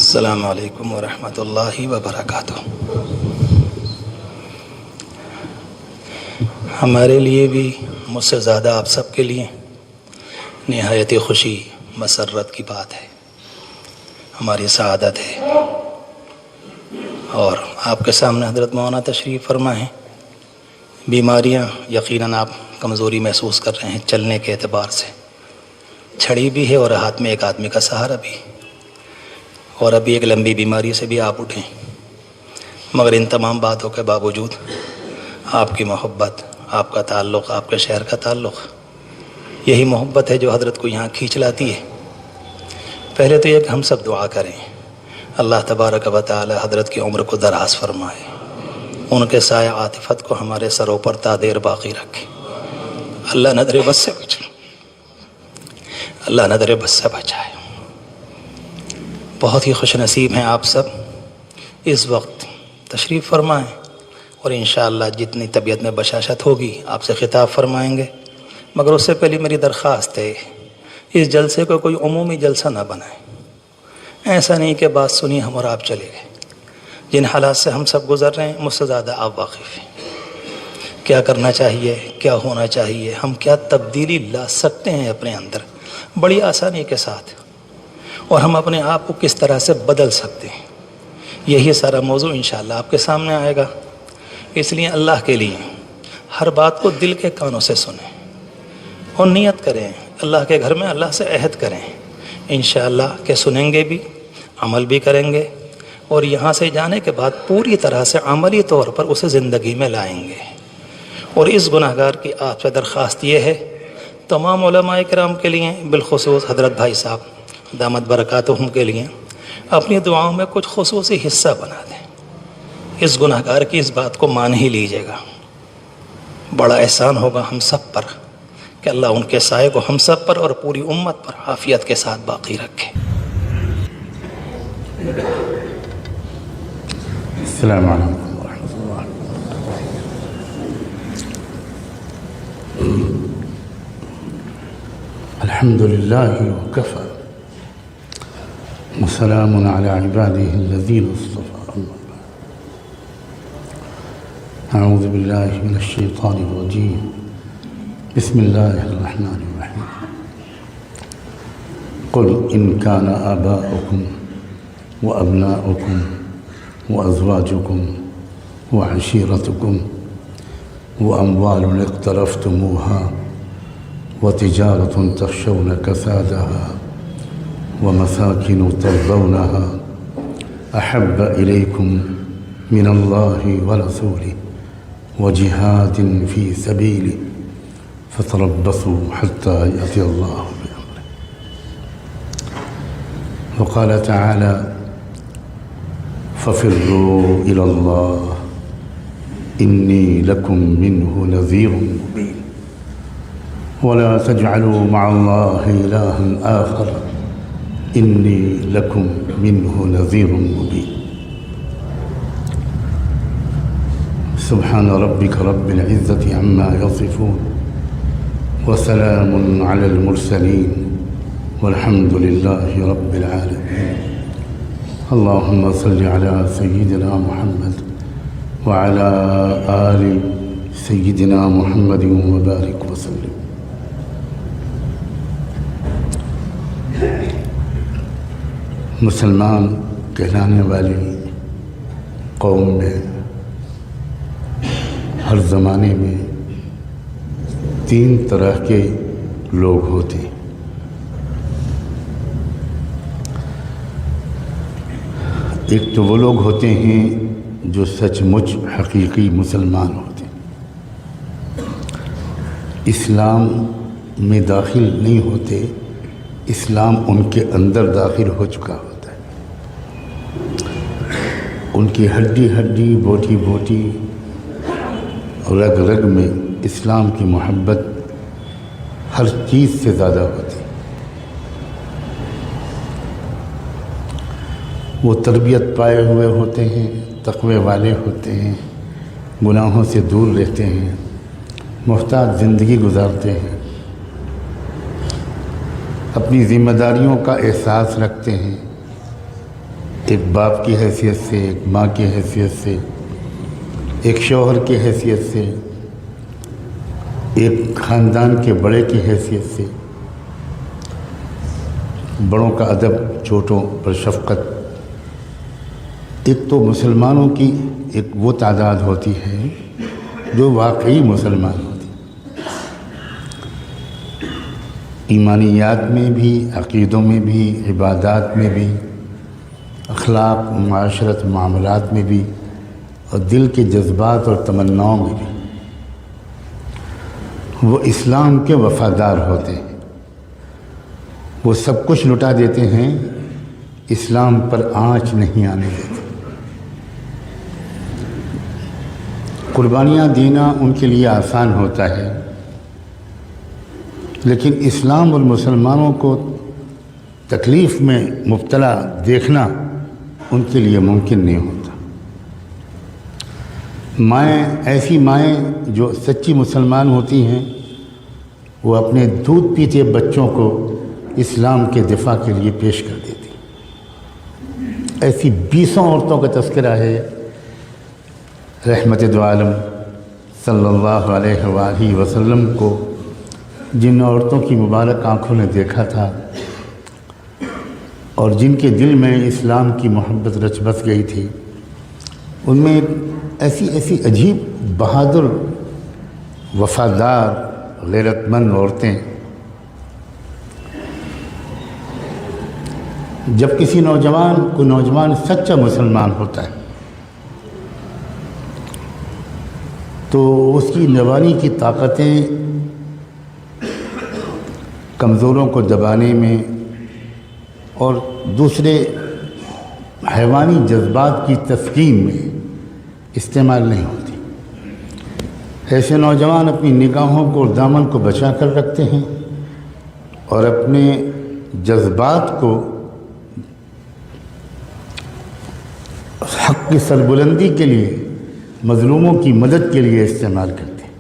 السلام علیکم ورحمۃ اللہ وبرکاتہ۔ ہمارے لیے بھی مجھ سے زیادہ آپ سب کے لیے نہایت خوشی مسرت کی بات ہے، ہماری سعادت ہے، اور آپ کے سامنے حضرت مولانا تشریف فرما ہیں۔ بیماریاں یقیناً آپ کمزوری محسوس کر رہے ہیں، چلنے کے اعتبار سے چھڑی بھی ہے اور ہاتھ میں ایک آدمی کا سہارا بھی، اور ابھی ایک لمبی بیماری سے بھی آپ اٹھیں، مگر ان تمام باتوں کے باوجود آپ کی محبت، آپ کا تعلق، آپ کے شہر کا تعلق، یہی محبت ہے جو حضرت کو یہاں کھینچ لاتی ہے۔ پہلے تو یہ کہ ہم سب دعا کریں، اللہ تبارک و تعالی حضرت کی عمر کو دراز فرمائے، ان کے سایہ عاطفت کو ہمارے سروں پر تا دیر باقی رکھے، اللہ نظر بد سے بچائے، اللہ نظر بد سے بچائے۔ بہت ہی خوش نصیب ہیں آپ سب، اس وقت تشریف فرمائیں، اور انشاءاللہ جتنی طبیعت میں بشاشت ہوگی آپ سے خطاب فرمائیں گے، مگر اس سے پہلے میری درخواست ہے اس جلسے کو کوئی عمومی جلسہ نہ بنائیں۔ ایسا نہیں کہ بات سنی ہم اور آپ چلے گئے، جن حالات سے ہم سب گزر رہے ہیں مجھ سے زیادہ آپ واقف ہیں، کیا کرنا چاہیے، کیا ہونا چاہیے، ہم کیا تبدیلی لا سکتے ہیں اپنے اندر بڑی آسانی کے ساتھ، اور ہم اپنے آپ کو کس طرح سے بدل سکتے ہیں، یہی سارا موضوع انشاءاللہ آپ کے سامنے آئے گا۔ اس لیے اللہ کے لیے ہر بات کو دل کے کانوں سے سنیں اور نیت کریں، اللہ کے گھر میں اللہ سے عہد کریں انشاءاللہ کہ سنیں گے بھی، عمل بھی کریں گے، اور یہاں سے جانے کے بعد پوری طرح سے عملی طور پر اسے زندگی میں لائیں گے۔ اور اس گناہگار کی آپ سے درخواست یہ ہے، تمام علماء کرام کے لیے، بالخصوص حضرت بھائی صاحب دامت برکاتہم کے لیے، اپنی دعاؤں میں کچھ خصوصی حصہ بنا دیں۔ اس گناہگار کی اس بات کو مان ہی لیجیے گا، بڑا احسان ہوگا ہم سب پر کہ اللہ ان کے سائے کو ہم سب پر اور پوری امت پر عافیت کے ساتھ باقی رکھے۔ السلام علیکم ورحمۃ اللہ۔ الحمد للہ وکفى وسلام علی عباده الذین اصطفى، اعوذ باللہ من الشیطان الرجیم، بسم اللہ الرحمن الرحیم۔ قل ان كان آباؤكم وأبناؤكم وأزواجكم وعشيرتكم وأموال اقترفتموها وتجارة تخشون كسادها ومساكن ترضونها أحب إليكم من الله ورسوله وجهاد في سبيله فتربصوا حتى يأتي الله بأمره۔ وقال تعالى ففروا إلى الله إني لكم منه نذير مبين ولا تجعلوا مع الله إلها آخر إني لكم منه نذير مبين۔ سبحان ربك رب العزة عما يصفون وسلام على المرسلين والحمد لله رب العالمين۔ اللهم صل على سيدنا محمد وعلى آل سيدنا محمد وبارك وسلم۔ مسلمان کہلانے والی قوم میں ہر زمانے میں تین طرح کے لوگ ہوتے ہیں۔ ایک تو وہ لوگ ہوتے ہیں جو سچ مچ حقیقی مسلمان ہوتے ہیں، اسلام میں داخل نہیں ہوتے، اسلام ان کے اندر داخل ہو چکا ہوتا ہے، ان کی ہڈی ہڈی بوٹی بوٹی رگ رگ میں اسلام کی محبت ہر چیز سے زیادہ ہوتی ہے۔ وہ تربیت پائے ہوئے ہوتے ہیں، تقوی والے ہوتے ہیں، گناہوں سے دور رہتے ہیں، محتاط زندگی گزارتے ہیں، اپنی ذمہ داریوں کا احساس رکھتے ہیں، ایک باپ کی حیثیت سے، ایک ماں کی حیثیت سے، ایک شوہر کی حیثیت سے، ایک خاندان کے بڑے کی حیثیت سے، بڑوں کا ادب، چھوٹوں پر شفقت۔ ایک تو مسلمانوں کی ایک وہ تعداد ہوتی ہے جو واقعی مسلمان ہوتی ہے، ایمانیات میں بھی، عقیدوں میں بھی، عبادات میں بھی، اخلاق، معاشرت، معاملات میں بھی، اور دل کے جذبات اور تمناؤں میں بھی وہ اسلام کے وفادار ہوتے ہیں۔ وہ سب کچھ لٹا دیتے ہیں، اسلام پر آنچ نہیں آنے دیتے۔ قربانیاں دینا ان کے لیے آسان ہوتا ہے، لیکن اسلام اور مسلمانوں کو تکلیف میں مبتلا دیکھنا ان کے لیے ممکن نہیں ہوتا۔ مائیں، ایسی مائیں جو سچی مسلمان ہوتی ہیں، وہ اپنے دودھ پیتے بچوں کو اسلام کے دفاع کے لیے پیش کر دیتی۔ ایسی 20 عورتوں کا تذکرہ ہے رحمت دو عالم صلی اللہ علیہ وآلہ وسلم کو، جن عورتوں کی مبارک آنکھوں نے دیکھا تھا اور جن کے دل میں اسلام کی محبت رچ بس گئی تھی۔ ان میں ایسی عجیب بہادر، وفادار، غیرت مند عورتیں۔ جب کسی نوجوان سچا مسلمان ہوتا ہے تو اس کی جوانی کی طاقتیں کمزوروں کو دبانے میں اور دوسرے حیوانی جذبات کی تسکین میں استعمال نہیں ہوتی۔ ایسے نوجوان اپنی نگاہوں کو اور دامن کو بچا کر رکھتے ہیں اور اپنے جذبات کو حق کی سربلندی کے لیے، مظلوموں کی مدد کے لیے استعمال کرتے ہیں۔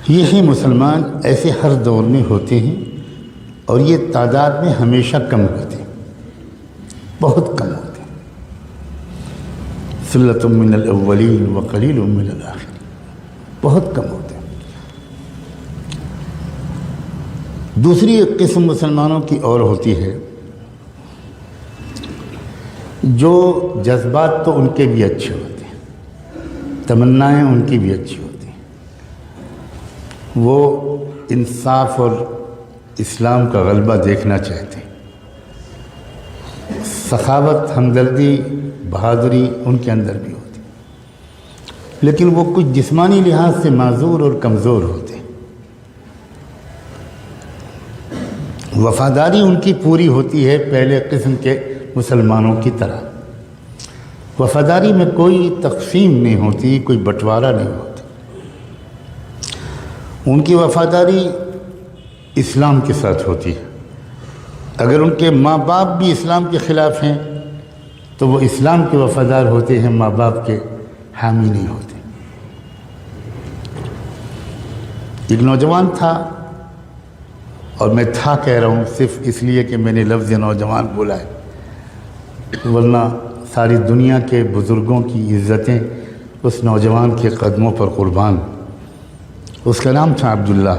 یہی مسلمان ایسے ہر دور میں ہوتے ہیں، اور یہ تعداد میں ہمیشہ کم ہوتے ہیں، بہت کم ہوتے ہیں۔ ثلۃ من الاولین وقلیل من الاخرین، بہت کم ہوتے ہیں۔ دوسری ایک قسم مسلمانوں کی اور ہوتی ہے، جو جذبات تو ان کے بھی اچھے ہوتے ہیں، تمنائیں ان کی بھی اچھی ہوتی ہیں، وہ انصاف اور اسلام کا غلبہ دیکھنا چاہتے ہیں۔ سخاوت، ہمدردی، بہادری ان کے اندر بھی ہوتی، لیکن وہ کچھ جسمانی لحاظ سے معذور اور کمزور ہوتے ہیں۔ وفاداری ان کی پوری ہوتی ہے پہلے قسم کے مسلمانوں کی طرح۔ وفاداری میں کوئی تقسیم نہیں ہوتی، کوئی بٹوارا نہیں ہوتا۔ ان کی وفاداری اسلام کے ساتھ ہوتی ہے۔ اگر ان کے ماں باپ بھی اسلام کے خلاف ہیں تو وہ اسلام کے وفادار ہوتے ہیں، ماں باپ کے حامی نہیں ہوتے۔ ایک نوجوان تھا، اور میں تھا کہہ رہا ہوں صرف اس لیے کہ میں نے لفظ نوجوان بولا ہے، ورنہ ساری دنیا کے بزرگوں کی عزتیں اس نوجوان کے قدموں پر قربان۔ اس کا نام تھا عبداللہ،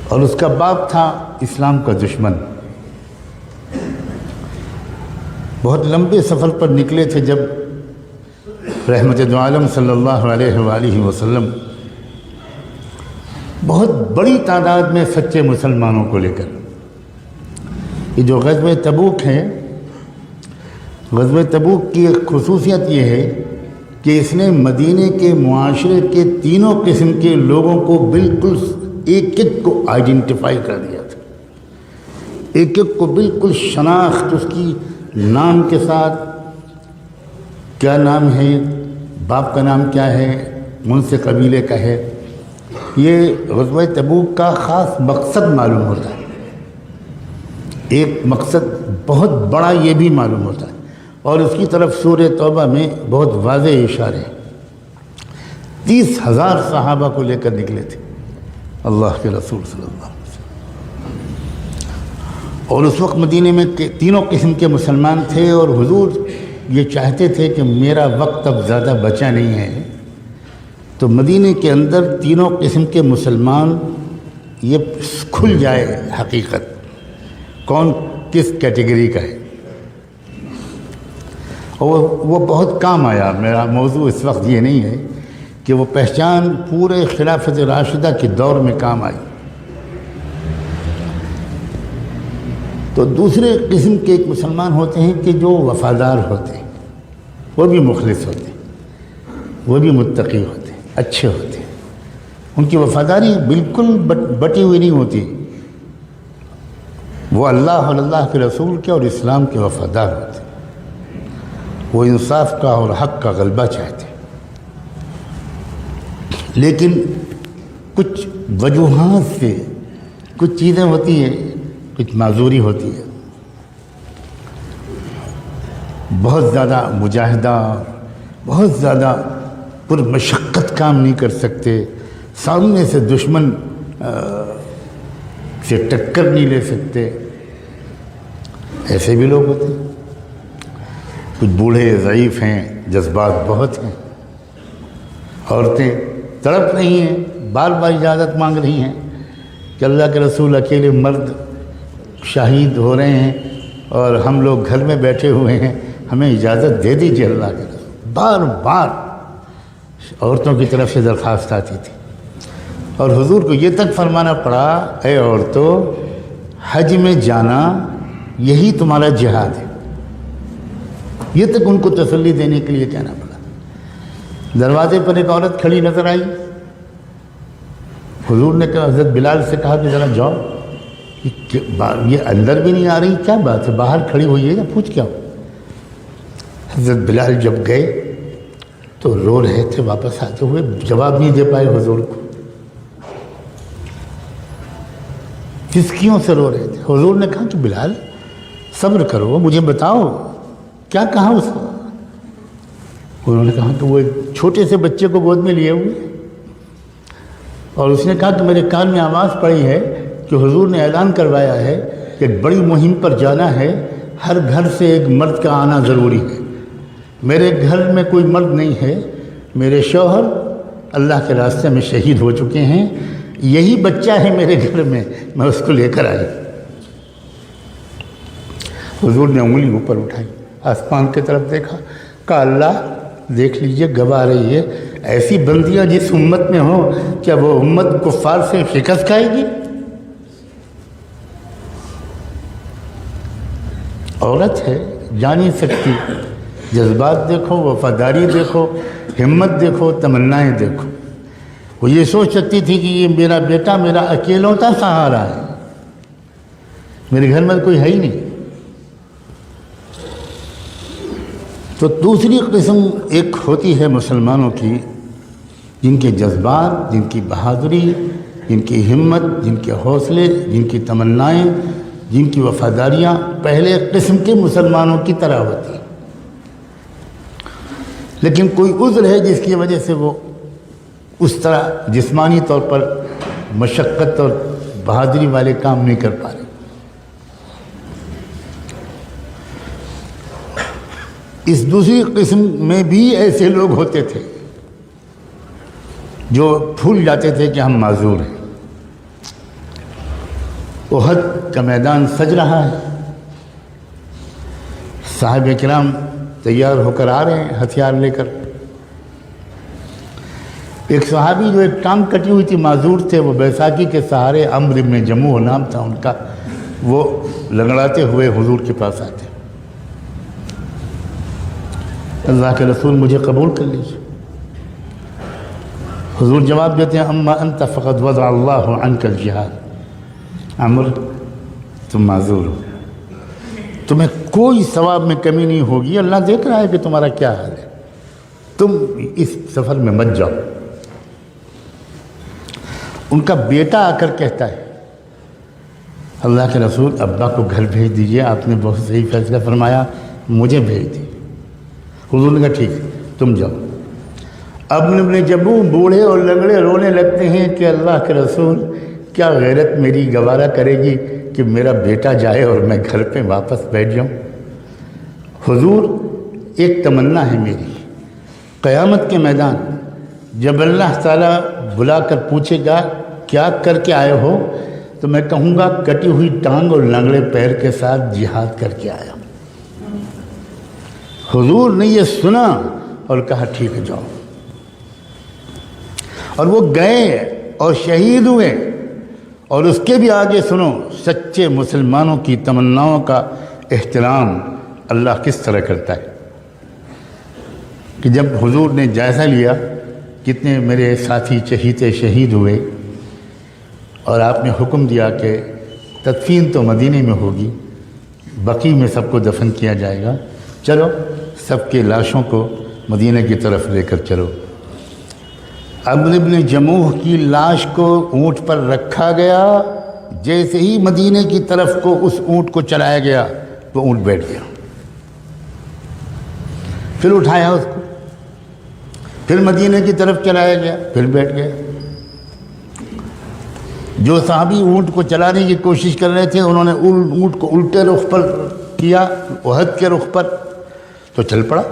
اور اس کا باپ تھا اسلام کا دشمن۔ بہت لمبے سفر پر نکلے تھے جب رحمت دو عالم صلی اللہ علیہ وآلہ وسلم بہت بڑی تعداد میں سچے مسلمانوں کو لے کر، یہ جو غزوہ تبوک ہے، غزوہ تبوک کی ایک خصوصیت یہ ہے کہ اس نے مدینے کے معاشرے کے تینوں قسم کے لوگوں کو بالکل ایک ایک کو آئیڈینٹیفائی کر دیا تھا، ایک ایک کو بالکل شناخت، اس کی نام کے ساتھ، کیا نام ہے، باپ کا نام کیا ہے، کون سے قبیلے کا ہے۔ یہ غزوہ تبوک کا خاص مقصد معلوم ہوتا ہے، ایک مقصد بہت بڑا یہ بھی معلوم ہوتا ہے، اور اس کی طرف سورہ توبہ میں بہت واضح اشارے۔ 30,000 صحابہ کو لے کر نکلے تھے اللہ کے رسول صلی اللہ علیہ وسلم۔ اور اس وقت مدینے میں تینوں قسم کے مسلمان تھے، اور حضور یہ چاہتے تھے کہ میرا وقت اب زیادہ بچا نہیں ہے، تو مدینے کے اندر تینوں قسم کے مسلمان یہ کھل جائے حقیقت کون کس کیٹیگری کا ہے۔ اور وہ بہت کام آیا۔ میرا موضوع اس وقت یہ نہیں ہے کہ وہ پہچان پورے خلافت راشدہ کے دور میں کام آئی۔ تو دوسرے قسم کے ایک مسلمان ہوتے ہیں کہ جو وفادار ہوتے ہیں، وہ بھی مخلص ہوتے ہیں، وہ بھی متقی ہوتے ہیں، اچھے ہوتے ہیں، ان کی وفاداری بالکل بٹی ہوئی نہیں ہوتی، وہ اللہ اور اللہ کے رسول کے اور اسلام کے وفادار ہوتے ہیں، وہ انصاف کا اور حق کا غلبہ چاہتے ہیں۔ لیکن کچھ وجوہات سے کچھ چیزیں ہوتی ہیں، کچھ معذوری ہوتی ہے، بہت زیادہ مجاہدہ، بہت زیادہ پرمشقت کام نہیں کر سکتے، سامنے سے دشمن سے ٹکر نہیں لے سکتے، ایسے بھی لوگ ہوتے ہیں۔ کچھ بوڑھے ضعیف ہیں، جذبات بہت ہیں، عورتیں تڑپ رہی ہیں، بار بار اجازت مانگ رہی ہیں کہ اللہ کے رسول اکیلے مرد شہید ہو رہے ہیں اور ہم لوگ گھر میں بیٹھے ہوئے ہیں، ہمیں اجازت دے دیجیے اللہ کے رسول۔ بار بار عورتوں کی طرف سے درخواست آتی تھی، اور حضور کو یہ تک فرمانا پڑا، اے عورتوں، حج میں جانا یہی تمہارا جہاد ہے۔ یہ تک ان کو تسلی دینے کے لیے کہنا پڑا۔ دروازے پر ایک عورت کھڑی نظر آئی، حضور نے کہا، حضرت بلال سے کہا کہ ذرا جاؤ، یہ اندر بھی نہیں آ رہی، کیا بات ہے، باہر کھڑی ہوئی ہے یا پوچھ کیا ہو؟ حضرت بلال جب گئے تو رو رہے تھے، واپس آتے ہوئے جواب نہیں دے پائے حضور کو، کسکیوں سے رو رہے تھے۔ حضور نے کہا کہ بلال صبر کرو، مجھے بتاؤ کیا کہا اس کو؟ انہوں نے کہا کہ وہ ایک چھوٹے سے بچے کو گود میں لیے ہوئے، اور اس نے کہا کہ میرے کان میں آواز پڑی ہے کہ حضور نے اعلان کروایا ہے کہ ایک بڑی مہم پر جانا ہے، ہر گھر سے ایک مرد کا آنا ضروری ہے۔ میرے گھر میں کوئی مرد نہیں ہے، میرے شوہر اللہ کے راستے میں شہید ہو چکے ہیں، یہی بچہ ہے میرے گھر میں اس کو لے کر آئی۔ حضور نے انگلی اوپر اٹھائی، آسمان کی طرف دیکھا، کہا اللہ دیکھ لیجئے گواہ رہی ہے، ایسی بندیاں جس امت میں ہوں، کیا وہ امت کفار سے شکست کھائے گی؟ عورت ہے، جا نہیں سکتی، جذبات دیکھو، وفاداری دیکھو، ہمت دیکھو، تمنائیں دیکھو۔ وہ یہ سوچ سکتی تھی کہ یہ میرا بیٹا میرا اکیلوتا سہارا ہے، میرے گھر میں کوئی ہے ہی نہیں۔ تو دوسری قسم ایک ہوتی ہے مسلمانوں کی، جن کے جذبات، جن کی بہادری، جن کی ہمت، جن کے حوصلے، جن کی تمنائیں، جن کی وفاداریاں پہلے قسم کے مسلمانوں کی طرح ہوتی ہیں، لیکن کوئی عذر ہے جس کی وجہ سے وہ اس طرح جسمانی طور پر مشقت اور بہادری والے کام نہیں کر پا رہے۔ اس دوسری قسم میں بھی ایسے لوگ ہوتے تھے جو بھول جاتے تھے کہ ہم معذور ہیں۔ احد کا میدان سج رہا ہے، صحابہ کرام تیار ہو کر آ رہے ہیں ہتھیار لے کر۔ ایک صحابی جو ایک ٹانگ کٹی ہوئی تھی، معذور تھے، وہ بیساکھی کے سہارے، عمرو بن جموح نام تھا ان کا، وہ لنگڑاتے ہوئے حضور کے پاس آتے، اللہ کے رسول مجھے قبول کر لیجیے۔ حضور جواب دیتے ہیں، اما انت فقد وضع اللہ عنک الجہاد، عمر تم معذور ہو، تمہیں کوئی ثواب میں کمی نہیں ہوگی، اللہ دیکھ رہا ہے کہ تمہارا کیا حال ہے، تم اس سفر میں مت جاؤ۔ ان کا بیٹا آ کر کہتا ہے، اللہ کے رسول ابا کو گھر بھیج دیجئے، آپ نے بہت صحیح فیصلہ فرمایا، مجھے بھیج دی۔ حضور نے کہا ٹھیک ہے تم جاؤ۔ اب ابن جموح بوڑھے اور لنگڑے رونے لگتے ہیں کہ اللہ کے رسول کیا غیرت میری گوارہ کرے گی کہ کہ میرا بیٹا جائے اور میں گھر پہ واپس بیٹھ جاؤں. حضور ایک تمنا ہے میری، قیامت کے میدان جب اللہ تعالیٰ بلا کر پوچھے گا کیا کر کے آئے ہو، تو میں کہوں گا کٹی ہوئی ٹانگ اور لنگڑے پیر کے ساتھ جہاد کر کے آیا. حضور نے یہ سنا اور کہا ٹھیک ہے جاؤ. اور وہ گئے اور شہید ہوئے. اور اس کے بھی آگے سنو سچے مسلمانوں کی تمناؤں کا احترام اللہ کس طرح کرتا ہے کہ جب حضور نے جائزہ لیا کتنے میرے ساتھی چہیتے شہید ہوئے اور آپ نے حکم دیا کہ تدفین تو مدینے میں ہوگی، بقیع میں سب کو دفن کیا جائے گا، چلو سب کے لاشوں کو مدینہ کی طرف لے کر چلو. عمرو بن جموح کی لاش کو اونٹ پر رکھا گیا. جیسے ہی مدینے کی طرف کو اس اونٹ کو چلایا گیا تو اونٹ بیٹھ گیا. پھر اٹھایا اس کو، پھر مدینے کی طرف چلایا گیا، پھر بیٹھ گیا. جو صحابی اونٹ کو چلانے کی کوشش کر رہے تھے انہوں نے اونٹ کو الٹے رخ پر کیا، احد کے رخ پر، تو چل پڑا.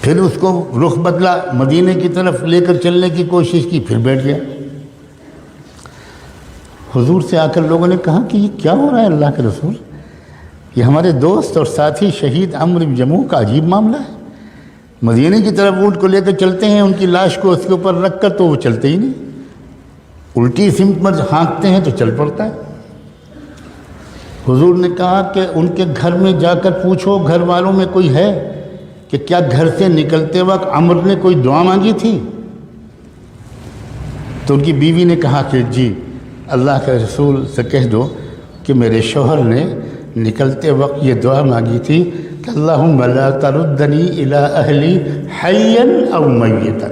پھر اس کو رخ بدلا، مدینے کی طرف لے کر چلنے کی کوشش کی، پھر بیٹھ گیا. حضور سے آ کر لوگوں نے کہا کہ یہ کیا ہو رہا ہے اللہ کے رسول، یہ ہمارے دوست اور ساتھی شہید عمرو بن جموح کا عجیب معاملہ ہے. مدینے کی طرف اونٹ کو لے کر چلتے ہیں، ان کی لاش کو اس کے اوپر رکھ کر تو وہ چلتے ہی نہیں، الٹی سمت پر ہانکتے ہیں تو چل پڑتا ہے. حضور نے کہا کہ ان کے گھر میں جا کر پوچھو گھر والوں میں کوئی ہے کہ کیا گھر سے نکلتے وقت عمرو نے کوئی دعا مانگی تھی. تو ان کی بیوی نے کہا کہ جی اللہ کے رسول سے کہہ دو کہ میرے شوہر نے نکلتے وقت یہ دعا مانگی تھی کہ اللہم لا تردنی الی اہلی حیا او میتا،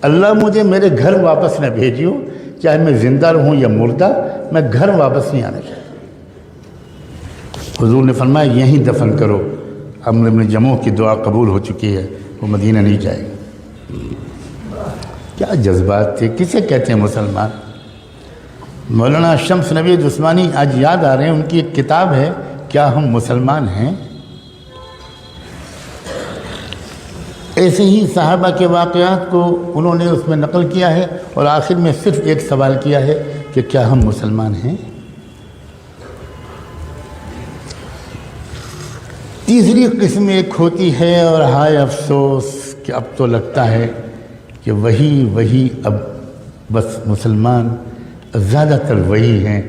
اللہ مجھے میرے گھر واپس نہ بھیجیو، چاہے میں زندہ رہوں یا مردہ، میں گھر واپس نہیں آنا چاہتا. حضور نے فرمایا یہیں دفن کرو، عمرو بن جموح کی دعا قبول ہو چکی ہے، وہ مدینہ نہیں جائے گا. کیا جذبات تھے، کسے کہتے ہیں مسلمان. مولانا شمس نوید عثمانی آج یاد آ رہے ہیں، ان کی ایک کتاب ہے کیا ہم مسلمان ہیں. ایسے ہی صحابہ کے واقعات کو انہوں نے اس میں نقل کیا ہے اور آخر میں صرف ایک سوال کیا ہے کہ کیا ہم مسلمان ہیں. تیسری قسم ایک ہوتی ہے اور ہائے افسوس کہ اب تو لگتا ہے کہ وہی اب بس مسلمان زیادہ تر وہی ہیں.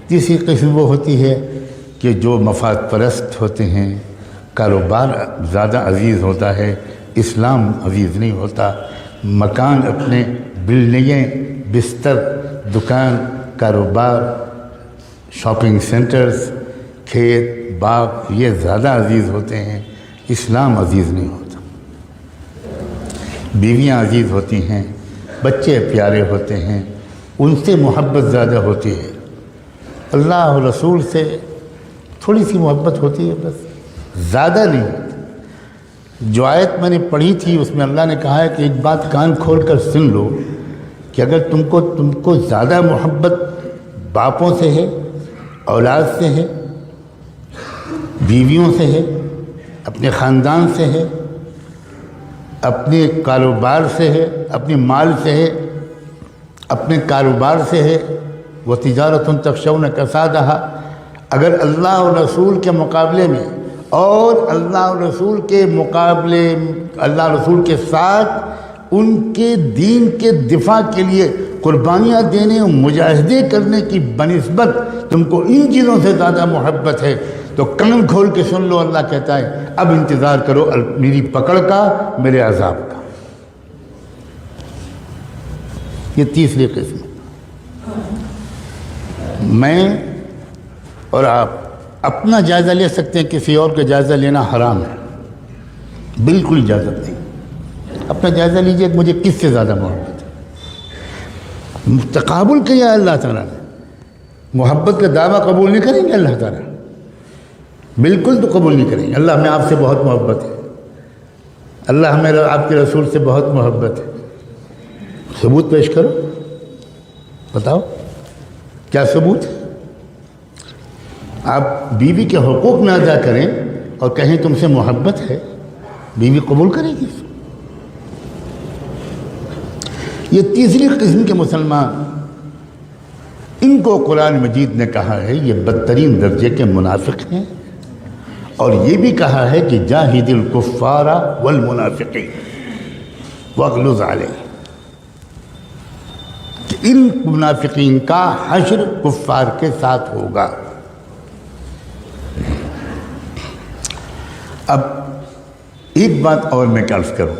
تیسری قسم وہ ہوتی ہے کہ جو مفاد پرست ہوتے ہیں، کاروبار زیادہ عزیز ہوتا ہے، اسلام عزیز نہیں ہوتا. مکان اپنے، بلڈنگیں، بستر، دکان، کاروبار، شاپنگ سینٹرز، کھیت، باغ، یہ زیادہ عزیز ہوتے ہیں، اسلام عزیز نہیں ہوتا. بیویاں عزیز ہوتی ہیں، بچے پیارے ہوتے ہیں، ان سے محبت زیادہ ہوتی ہے. اللہ اور رسول سے تھوڑی سی محبت ہوتی ہے، بس زیادہ نہیں ہوتی. جو آیت میں نے پڑھی تھی اس میں اللہ نے کہا ہے کہ ایک بات کان کھول کر سن لو کہ اگر تم کو زیادہ محبت باپوں سے ہے، اولاد سے ہے، بیویوں سے ہے، اپنے خاندان سے ہے، اپنے کاروبار سے ہے، اپنے مال سے ہے، اپنے کاروبار سے ہے، وہ تجارت تخشون کسادہا، اگر اللہ اور رسول کے مقابلے میں اور اللہ اور رسول کے مقابلے، اللہ اور رسول کے ساتھ ان کے دین کے دفاع کے لیے قربانیاں دینے اور مجاہدے کرنے کی بنسبت تم کو ان چیزوں سے زیادہ محبت ہے تو کان کھول کے سن لو. اللہ کہتا ہے اب انتظار کرو میری پکڑ کا، میرے عذاب کا. یہ تیسری قسم. میں اور آپ اپنا جائزہ لے سکتے ہیں، کسی اور کا جائزہ لینا حرام ہے، بالکل اجازت نہیں. اپنا جائزہ لیجئے مجھے کس سے زیادہ محبت ہے. تقابل کیا اللہ تعالیٰ نے، محبت کا دعویٰ قبول نہیں کریں گے اللہ تعالیٰ، بالکل تو قبول نہیں کریں گے. اللہ ہمیں آپ سے بہت محبت ہے، اللہ ہمیں آپ کے رسول سے بہت محبت ہے. ثبوت پیش کرو، بتاؤ. کیا ثبوت ہے؟ آپ بیوی کے حقوق نہ ادا کریں اور کہیں تم سے محبت ہے، بیوی قبول کرے گی؟ یہ تیسری قسم کے مسلمان، ان کو قرآن مجید نے کہا ہے یہ بدترین درجے کے منافق ہیں، اور یہ بھی کہا ہے کہ جاہد الکفار والمنافقین واغلظ علیہم، کہ ان منافقین کا حشر کفار کے ساتھ ہوگا۔ اب ایک بات اور میں عرض کروں،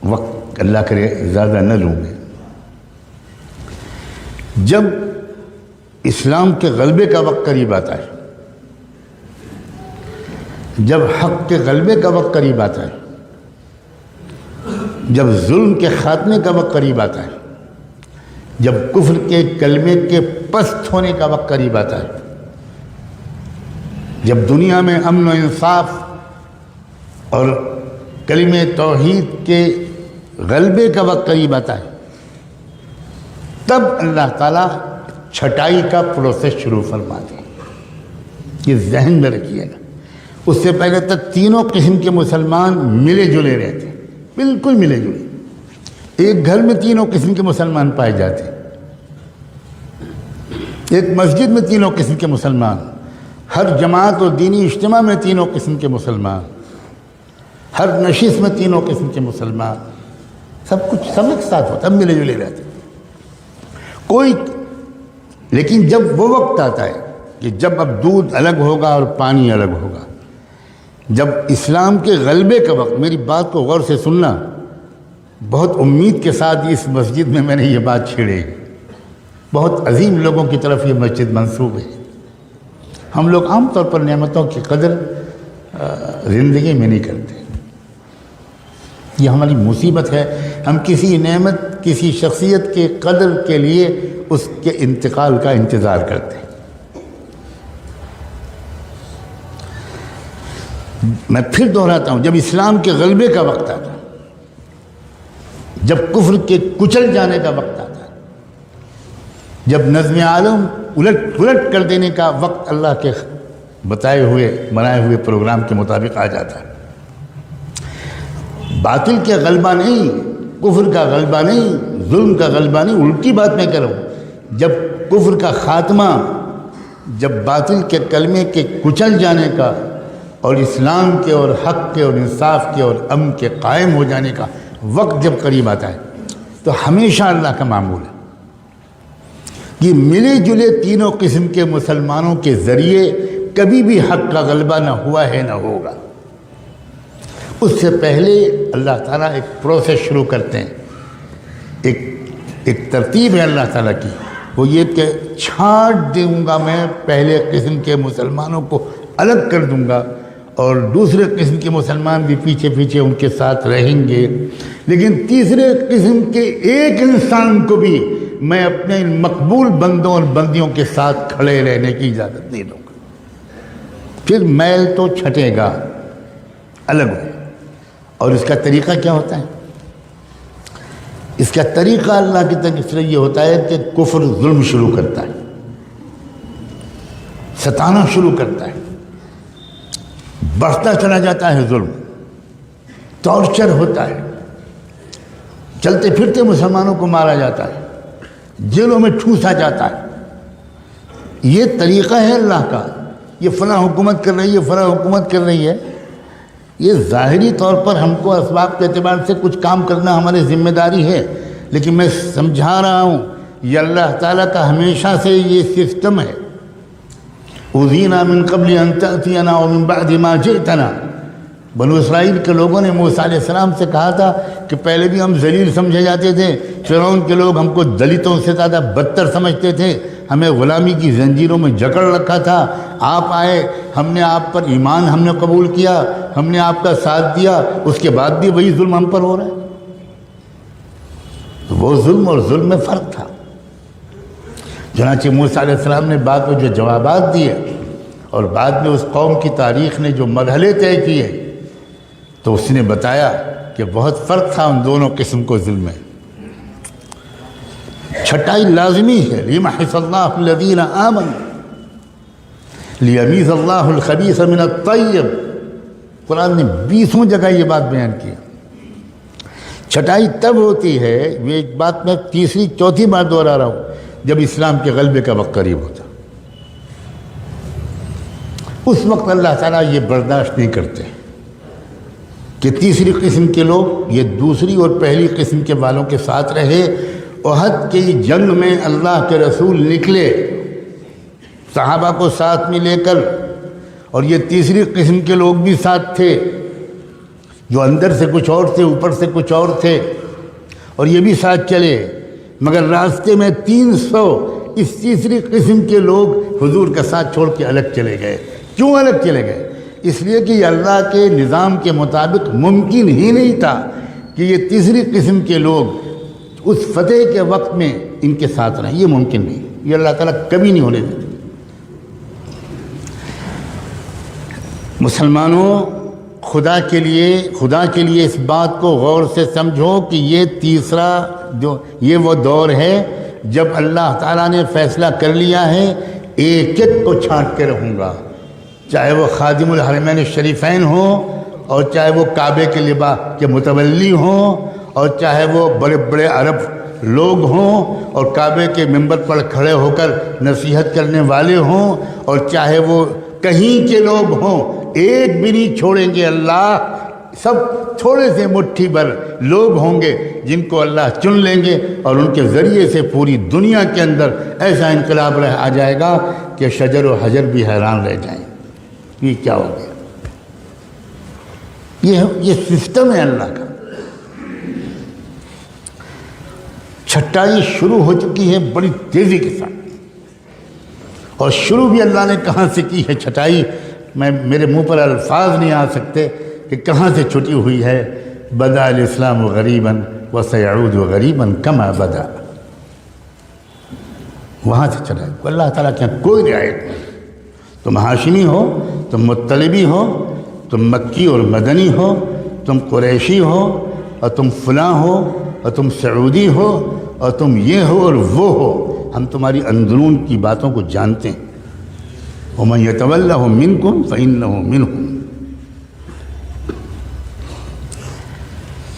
وقت اللہ کرے زیادہ نہ لوں میں۔ جب اسلام کے غلبے کا وقت قریب آتا ہے، جب حق کے غلبے کا وقت قریب آتا ہے، جب ظلم کے خاتمے کا وقت قریب آتا ہے، جب کفر کے کلمے کے پست ہونے کا وقت قریب آتا ہے، جب دنیا میں امن و انصاف اور کلمہ توحید کے غلبے کا وقت قریب آتا ہے، تب اللہ تعالیٰ چھٹائی کا پروسیس شروع فرماتے ہیں۔ یہ ذہن میں رکھیے گا، اس سے پہلے تک تینوں قسم کے مسلمان ملے جلے رہتے ہیں، بالکل ملے جلے، ایک گھر میں تینوں قسم کے مسلمان پائے جاتے ہیں، ایک مسجد میں تینوں قسم کے مسلمان، ہر جماعت اور دینی اجتماع میں تینوں قسم کے مسلمان، ہر نشست میں تینوں قسم کے مسلمان، سب کچھ سب ایک ساتھ ہوتا ہے، ملے جلے رہتے ہیں۔ کوئی لیکن جب وہ وقت آتا ہے کہ جب اب دودھ الگ ہوگا اور پانی الگ ہوگا، جب اسلام کے غلبے کا وقت، میری بات کو غور سے سننا، بہت امید کے ساتھ اس مسجد میں نے یہ بات چھیڑی، بہت عظیم لوگوں کی طرف یہ مسجد منسوب ہے۔ ہم لوگ عام طور پر نعمتوں کی قدر زندگی میں نہیں کرتے، یہ ہماری مصیبت ہے۔ ہم کسی نعمت، کسی شخصیت کے قدر کے لیے اس کے انتقال کا انتظار کرتے ہیں۔ میں پھر دہراتا ہوں، جب اسلام کے غلبے کا وقت آتا ہے، جب کفر کے کچل جانے کا وقت آتا ہے، جب نظم عالم الٹ پلٹ کر دینے کا وقت اللہ کے بتائے ہوئے بنائے ہوئے پروگرام کے مطابق آ جاتا ہے، باطل کا غلبہ نہیں، کفر کا غلبہ نہیں، ظلم کا غلبہ نہیں، الٹی بات میں کروں، جب کفر کا خاتمہ، جب باطل کے کلمے کے کچل جانے کا اور اسلام کے اور حق کے اور انصاف کے اور امن کے قائم ہو جانے کا وقت جب قریب آتا ہے، تو ہمیشہ اللہ کا معمول ہے کہ ملے جلے تینوں قسم کے مسلمانوں کے ذریعے کبھی بھی حق کا غلبہ نہ ہوا ہے نہ ہوگا۔ اس سے پہلے اللہ تعالیٰ ایک پروسیس شروع کرتے ہیں، ایک ترتیب ہے اللہ تعالیٰ کی، وہ یہ کہ چھانٹ دوں گا میں، پہلے قسم کے مسلمانوں کو الگ کر دوں گا اور دوسرے قسم کے مسلمان بھی پیچھے پیچھے ان کے ساتھ رہیں گے، لیکن تیسرے قسم کے ایک انسان کو بھی میں اپنے مقبول بندوں اور بندیوں کے ساتھ کھڑے رہنے کی اجازت نہیں دوں گا۔ پھر میل تو چھٹے گا، الگ ہو۔ اور اس کا طریقہ کیا ہوتا ہے؟ اس کا طریقہ اللہ کی طرف سے یہ ہوتا ہے کہ کفر ظلم شروع کرتا ہے، ستانا شروع کرتا ہے، بڑھتا چلا جاتا ہے ظلم، ٹارچر ہوتا ہے، چلتے پھرتے مسلمانوں کو مارا جاتا ہے، جیلوں میں ٹھوسا جاتا ہے۔ یہ طریقہ ہے اللہ کا، یہ فلاں حکومت کر رہی ہے، فلاں حکومت کر رہی ہے، یہ ظاہری طور پر ہم کو اسباب کے اعتبار سے کچھ کام کرنا ہماری ذمہ داری ہے، لیکن میں سمجھا رہا ہوں یہ اللہ تعالیٰ کا ہمیشہ سے یہ سسٹم ہے۔ اُذِينَا مِن قَبْلِ أَن تَأْتِيَنَا وَمِن بَعْدِ مَا جِئْتَنَا، بنو اسرائیل کے لوگوں نے موسیٰ علیہ السلام سے کہا تھا کہ پہلے بھی ہم ذلیل سمجھے جاتے تھے، فرعون کے لوگ ہم کو دلتوں سے زیادہ بدتر سمجھتے تھے، ہمیں غلامی کی زنجیروں میں جکڑ رکھا تھا، آپ آئے، ہم نے آپ پر ایمان ہم نے قبول کیا، ہم نے آپ کا ساتھ دیا، اس کے بعد بھی وہی ظلم ہم پر ہو رہا ہے۔ وہ ظلم اور ظلم میں فرق تھا۔ چنانچہ موسیٰ علیہ السلام نے بعد میں جو جوابات دیے اور بعد میں اس قوم کی تاریخ نے جو مرحلے طے کیے، تو اس نے بتایا کہ بہت فرق تھا ان دونوں قسم کو ظلم میں۔ چھٹائی لازمی ہے. لیمحص اللہ الذین آمنوا لیمیز اللہ الخبیث من الطیب. قرآن نے 20 جگہ یہ بات بیان کی. چھٹائی تب ہوتی ہے، یہ ایک بات میں تیسری چوتھی بار دوہرا رہا ہوں، جب اسلام کے غلبے کا وقت قریب ہوتا. اس وقت اللہ تعالیٰ یہ برداشت نہیں کرتے کہ تیسری قسم کے لوگ یہ دوسری اور پہلی قسم کے والوں کے ساتھ رہے. احد کی جنگ میں اللہ کے رسول نکلے صحابہ کو ساتھ میں لے کر، اور یہ تیسری قسم کے لوگ بھی ساتھ تھے جو اندر سے کچھ اور تھے، اوپر سے کچھ اور تھے، اور یہ بھی ساتھ چلے. مگر راستے میں 300 اس تیسری قسم کے لوگ حضور کا ساتھ چھوڑ کے الگ چلے گئے. کیوں الگ چلے گئے؟ اس لیے کہ یہ اللہ کے نظام کے مطابق ممکن ہی نہیں تھا کہ یہ تیسری قسم کے لوگ اس فتح کے وقت میں ان کے ساتھ رہیں. یہ ممکن نہیں، یہ اللہ تعالیٰ کبھی نہیں ہونے دیتے. مسلمانوں، خدا کے لیے اس بات کو غور سے سمجھو کہ یہ تیسرا یہ وہ دور ہے جب اللہ تعالیٰ نے فیصلہ کر لیا ہے ایک ایک کو چھانٹ کے رہوں گا، چاہے وہ خادم الحرمین الشریفین ہوں، اور چاہے وہ کعبے کے لباس کے متولی ہوں، اور چاہے وہ بڑے بڑے عرب لوگ ہوں اور کعبے کے ممبر پر کھڑے ہو کر نصیحت کرنے والے ہوں، اور چاہے وہ کہیں کے لوگ ہوں، ایک بھی نہیں چھوڑیں گے اللہ. سب تھوڑے سے مٹھی بھر لوگ ہوں گے جن کو اللہ چن لیں گے، اور ان کے ذریعے سے پوری دنیا کے اندر ایسا انقلاب آ جائے گا کہ شجر و حجر بھی حیران رہ جائیں. یہ کیا ہو گیا؟ یہ سسٹم ہے اللہ کا. چھٹائی شروع ہو چکی ہے بڑی تیزی کے ساتھ، اور شروع بھی اللہ نے کہاں سے کی ہے چھٹائی؟ میرے منہ پر الفاظ نہیں آ سکتے کہ کہاں سے چھٹی ہوئی ہے. بدا الاسلام غریباً وسیعود غریباً کما بدا. وہاں سے چھٹائی. اللہ تعالیٰ کے کوئی رعایت نہیں. تم ہاشمی ہو، تم مطلبی ہو، تم مکی اور مدنی ہو، تم قریشی ہو، اور تم فلاں ہو، اور تم سعودی ہو، اور تم یہ ہو اور وہ ہو، ہم تمہاری اندرون کی باتوں کو جانتے ہیں. وَمَن يَتَوَلَّهُ مِنْكُمْ فَإِنَّهُ مِنْهُمْ.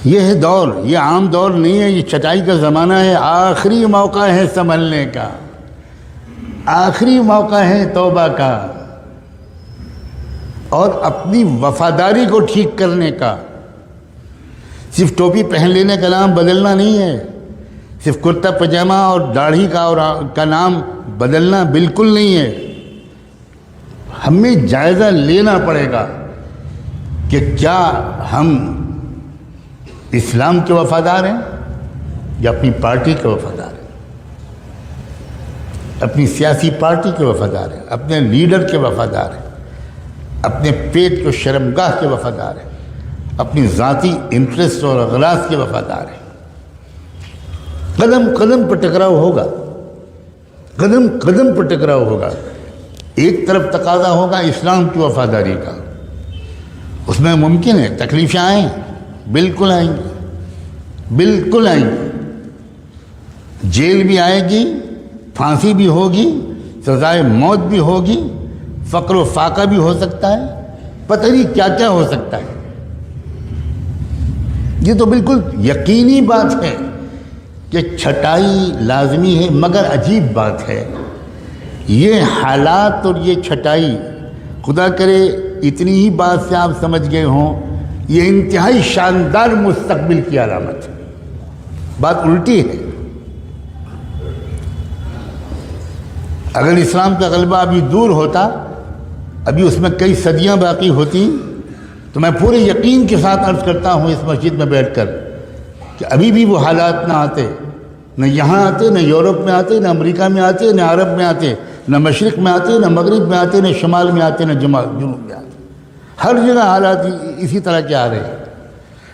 یہ ہے دور، یہ عام دور نہیں ہے، یہ چھٹائی کا زمانہ ہے. آخری موقع ہے سنبھلنے کا، آخری موقع ہے توبہ کا، اور اپنی وفاداری کو ٹھیک کرنے کا. صرف ٹوپی پہن لینے کا نام بدلنا نہیں ہے، صرف کرتا پجامہ اور داڑھی کا نام بدلنا بالکل نہیں ہے. ہمیں جائزہ لینا پڑے گا کہ کیا ہم اسلام کے وفادار ہیں یا اپنی پارٹی کے وفادار ہیں، اپنی سیاسی پارٹی کے وفادار ہیں، اپنے لیڈر کے وفادار ہیں، اپنے پیٹ کو شرمگاہ کے وفادار ہیں، اپنی ذاتی انٹرسٹ اور اغراض کے وفادار ہیں. قدم قدم پر ٹکراؤ ہوگا، قدم قدم پر ٹکراؤ ہوگا. ایک طرف تقاضا ہوگا اسلام کی وفاداری کا، اس میں ممکن ہے تکلیفیں آئیں، بالکل آئیں گی، بالکل آئیں گی. جیل بھی آئے گی، پھانسی بھی ہوگی، سزائے موت بھی ہوگی، فقر و فاقہ بھی ہو سکتا ہے، پتہ نہیں کیا کیا ہو سکتا ہے. یہ تو بالکل یقینی بات ہے کہ چھٹائی لازمی ہے. مگر عجیب بات ہے، یہ حالات اور یہ چھٹائی، خدا کرے اتنی ہی بات سے آپ سمجھ گئے ہوں، یہ انتہائی شاندار مستقبل کی علامت ہے. بات الٹی ہے. اگر اسلام کا غلبہ ابھی دور ہوتا، ابھی اس میں کئی صدیاں باقی ہوتی، تو میں پورے یقین کے ساتھ عرض کرتا ہوں اس مسجد میں بیٹھ کر کہ ابھی بھی وہ حالات نہ آتے، نہ یہاں آتے، نہ یورپ میں آتے، نہ امریکہ میں آتے، نہ عرب میں آتے، نہ مشرق میں آتے، نہ مغرب میں آتے، نہ شمال میں آتے، نہ جنوب میں آتے. ہر جگہ حالات اسی طرح کے آ رہے ہیں.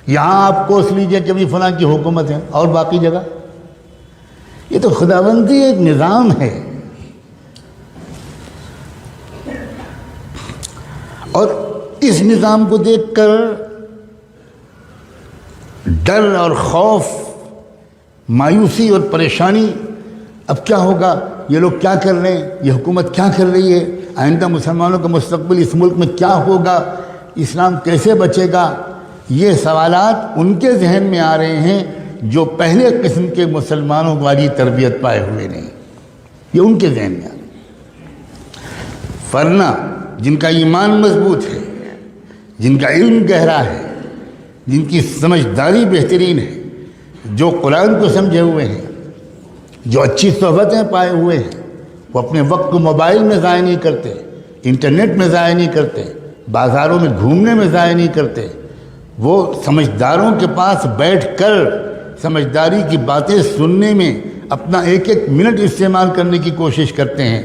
یہاں آپ کوس لیجئے کہ بھی فلاں کی حکومت ہے، اور باقی جگہ یہ تو خداوندی ایک نظام ہے. اور اس نظام کو دیکھ کر ڈر اور خوف مایوسی اور پریشانی، اب کیا ہوگا، یہ لوگ کیا کر رہے ہیں، یہ حکومت کیا کر رہی ہے، آئندہ مسلمانوں کا مستقبل اس ملک میں کیا ہوگا، اسلام کیسے بچے گا، یہ سوالات ان کے ذہن میں آ رہے ہیں جو پہلے قسم کے مسلمانوں والی تربیت پائے ہوئے نہیں، یہ ان کے ذہن میں آ رہے ہیں۔ ورنہ جن کا ایمان مضبوط ہے، جن کا علم گہرا ہے، جن کی سمجھداری بہترین ہے، جو قرآن کو سمجھے ہوئے ہیں، جو اچھی صحبتیں پائے ہوئے ہیں، وہ اپنے وقت کو موبائل میں ضائع نہیں کرتے، انٹرنیٹ میں ضائع نہیں کرتے، بازاروں میں گھومنے میں ضائع نہیں کرتے، وہ سمجھداروں کے پاس بیٹھ کر سمجھداری کی باتیں سننے میں اپنا ایک ایک منٹ استعمال کرنے کی کوشش کرتے ہیں۔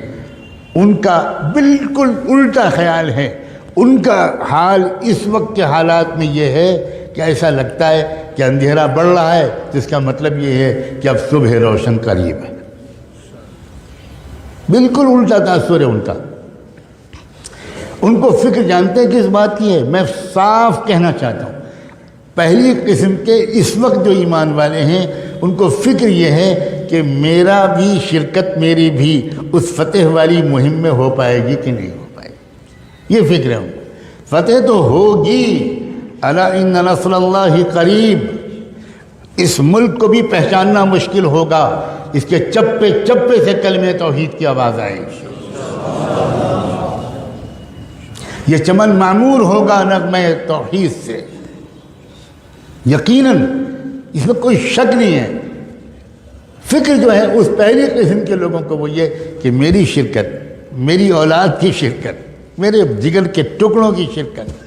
ان کا بالکل الٹا خیال ہے، ان کا حال اس وقت کے حالات میں یہ ہے کہ ایسا لگتا ہے کہ اندھیرا بڑھ رہا ہے، جس کا مطلب یہ ہے کہ اب صبح روشن قریب ہے۔ بالکل الٹا تاثر ہے ان کا۔ ان کو فکر جانتے کس بات کی ہے؟ میں صاف کہنا چاہتا ہوں، پہلی قسم کے اس وقت جو ایمان والے ہیں ان کو فکر یہ ہے کہ میرا بھی شرکت، میری بھی اس فتح والی مہم میں ہو پائے گی کہ نہیں ہو پائے گی، یہ فکر ہے ان کو۔ فتح تو ہوگی، الا ان نصر اللہ قریب۔ اس ملک کو بھی پہچاننا مشکل ہوگا، اس کے چپے چپے سے کلمہ توحید کی آواز آئے گی، یہ چمن معمور ہوگا نغمہ توحید سے، یقیناً اس میں کوئی شک نہیں ہے۔ فکر جو ہے اس پہلی قسم کے لوگوں کو وہ یہ کہ میری شرکت، میری اولاد کی شرکت، میرے جگر کے ٹکڑوں کی شرکت،